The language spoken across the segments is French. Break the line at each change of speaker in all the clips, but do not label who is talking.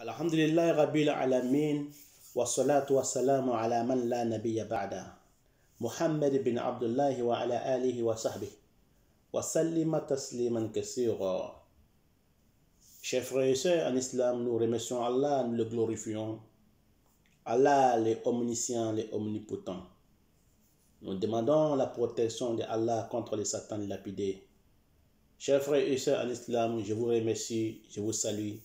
Alhamdulillah Rabbil Alamin wa salatu wa salamu ala man la nabiyya ba'da Muhammad bin Abdullah wa ala alihi wa sahbihi wa sallima tasliman kassira. Chers frères et sœurs en islam, nous remercions Allah, nous le glorifions. Allah les omniscients, les omnipotents. Nous demandons la protection de Allah contre les satans lapidés. Chers frères et sœurs en islam, je vous remercie, je vous salue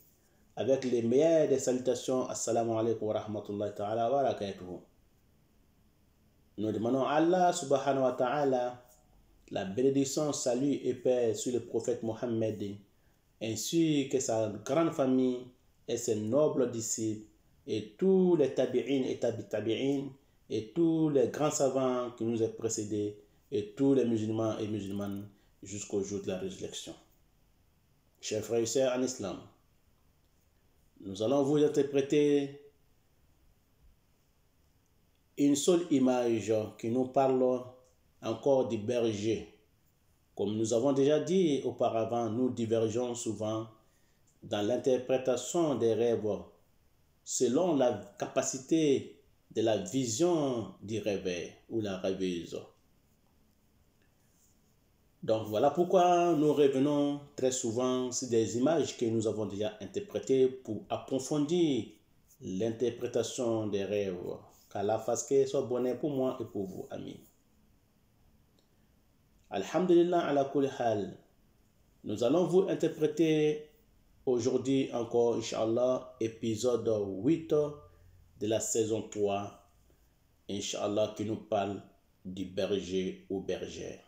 avec les meilleures des salutations. Assalamu alaikum wa rahmatullahi ta'ala wa barakatuhu. Nous demandons à Allah subhanahu wa ta'ala la bénédiction, salut et paix sur le prophète Mohammed, ainsi que sa grande famille et ses nobles disciples, et tous les tabi'in et tabi'in, et tous les grands savants qui nous ont précédés, et tous les musulmans et musulmanes jusqu'au jour de la résurrection. Chers frères et sœurs en islam, nous allons vous interpréter une seule image qui nous parle encore du berger. Comme nous avons déjà dit auparavant, nous divergeons souvent dans l'interprétation des rêves selon la capacité de la vision du rêveur ou la rêveuse. Donc voilà pourquoi nous revenons très souvent sur des images que nous avons déjà interprétées pour approfondir l'interprétation des rêves. Qu'Allah fasse que ce soit bonheur pour moi et pour vous, amis. Alhamdulillah ala kulli hal. Nous allons vous interpréter aujourd'hui encore, Inch'Allah, épisode 8 de la saison 3, Inch'Allah, qui nous parle du berger ou bergère.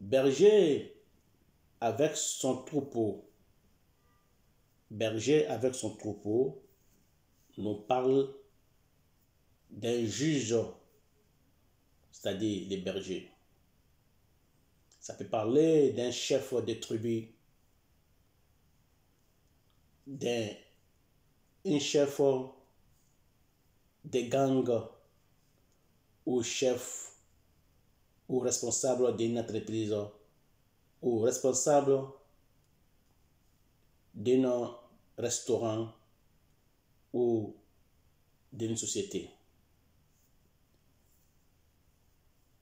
Berger avec son troupeau. Berger avec son troupeau nous parle d'un juge, c'est-à-dire les bergers. Ça peut parler d'un chef de tribu, d'un chef de gang, ou chef ou responsable d'une entreprise, ou responsable d'un restaurant ou d'une société.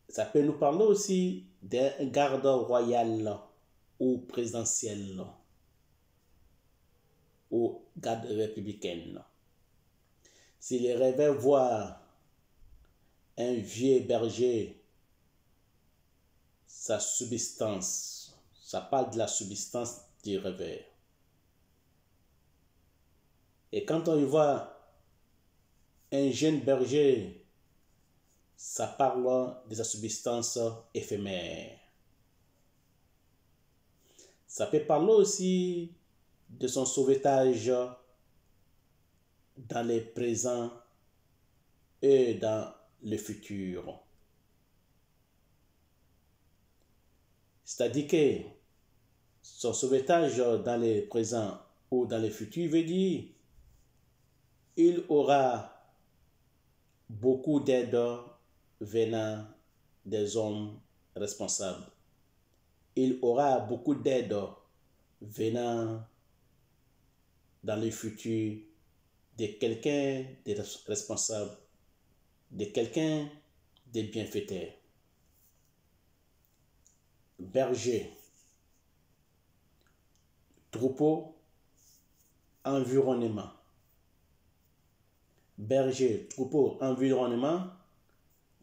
Ça peut nous parler aussi d'un garde royal ou présidentiel ou garde républicaine. Si les rêveurs voient un vieux berger, sa subsistance, ça parle de la subsistance du rêveur. Et quand on y voit un jeune berger, ça parle de sa subsistance éphémère. Ça peut parler aussi de son sauvetage dans le présent et dans le futur. C'est-à-dire que son sauvetage dans le présent ou dans le futur veut dire il aura beaucoup d'aide venant des hommes responsables. Il aura beaucoup d'aide venant dans le futur de quelqu'un de responsable, de quelqu'un de bienfaiteur. Berger, troupeau, environnement. Berger, troupeau, environnement,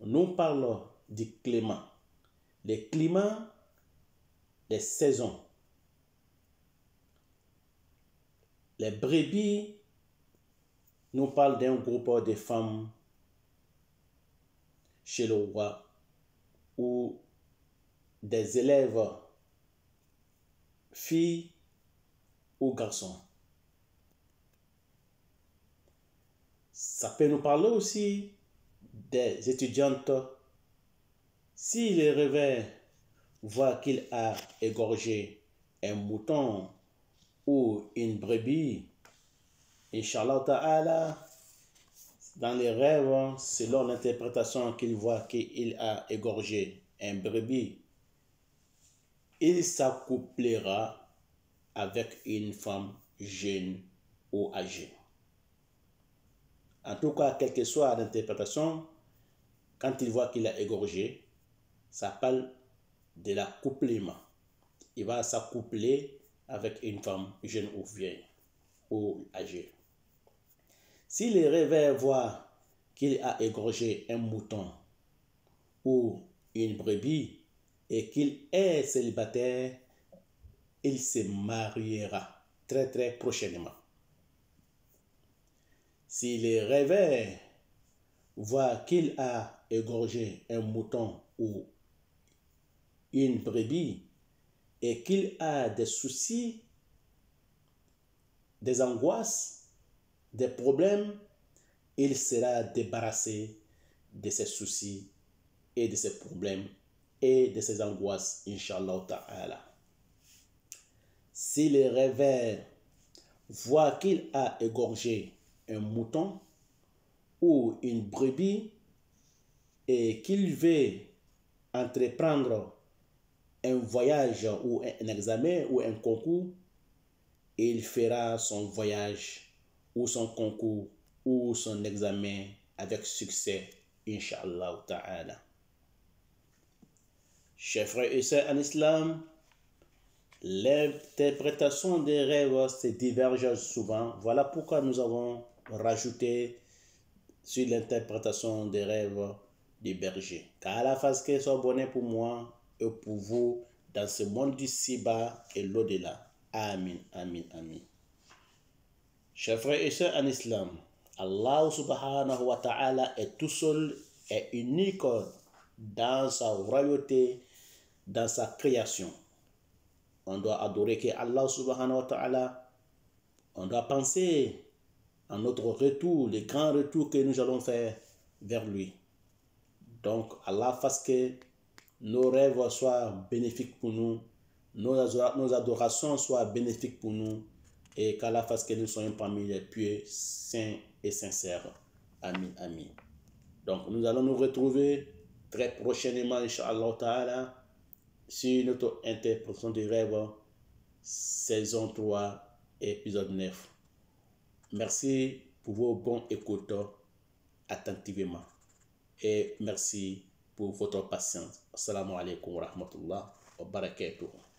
nous parlons du climat. Le climat, les saisons. Les brebis nous parlent d'un groupe de femmes chez le roi ou des élèves, filles ou garçons. Ça peut nous parler aussi des étudiantes. Si le rêveur voit qu'il a égorgé un mouton ou une brebis, Inch'Allah ta'ala, dans les rêves, selon l'interprétation qu'il voit qu'il a égorgé un brebis, il s'accouplera avec une femme jeune ou âgée. En tout cas, quelle que soit l'interprétation, quand il voit qu'il a égorgé, ça parle de l'accouplement. Il va s'accoupler avec une femme jeune ou vieille ou âgée. Si le rêveur voit qu'il a égorgé un mouton ou une brebis et qu'il est célibataire, il se mariera très prochainement. Si le rêveur voit qu'il a égorgé un mouton ou une brebis et qu'il a des soucis, des angoisses, des problèmes, il sera débarrassé de ses soucis et de ses problèmes et de ses angoisses, Inch'Allah Ta'ala. Si le rêveur voit qu'il a égorgé un mouton ou une brebis et qu'il veut entreprendre un voyage ou un examen ou un concours, il fera son voyage ou son concours ou son examen avec succès, Inch'Allah Ta'ala. Chers frères et sœurs en islam, l'interprétation des rêves se diverge souvent. Voilà pourquoi nous avons rajouté sur l'interprétation des rêves du berger. Qu'Allah fasse qu'il soit bonheur pour moi et pour vous dans ce monde d'ici-bas et l'au-delà. Amin, amin, amin. Chers frères et sœurs en islam, Allah subhanahu wa ta'ala est tout seul et unique dans sa royauté, dans sa création. On doit adorer que Allah subhanahu wa ta'ala. On doit penser à notre retour, le grand retour que nous allons faire vers lui. Donc, Allah fasse que nos rêves soient bénéfiques pour nous, nos adorations soient bénéfiques pour nous, et qu'Allah fasse que nous soyons parmi les pieux, saints et sincères. Amin, amin. Donc, nous allons nous retrouver très prochainement, Inch'Allah Ta'ala, sur notre interprétation des rêves, saison 3, épisode 9. Merci pour vos bons écoutes attentivement. Et merci pour votre patience. Assalamu alaikum wa rahmatullah wa barakatuh.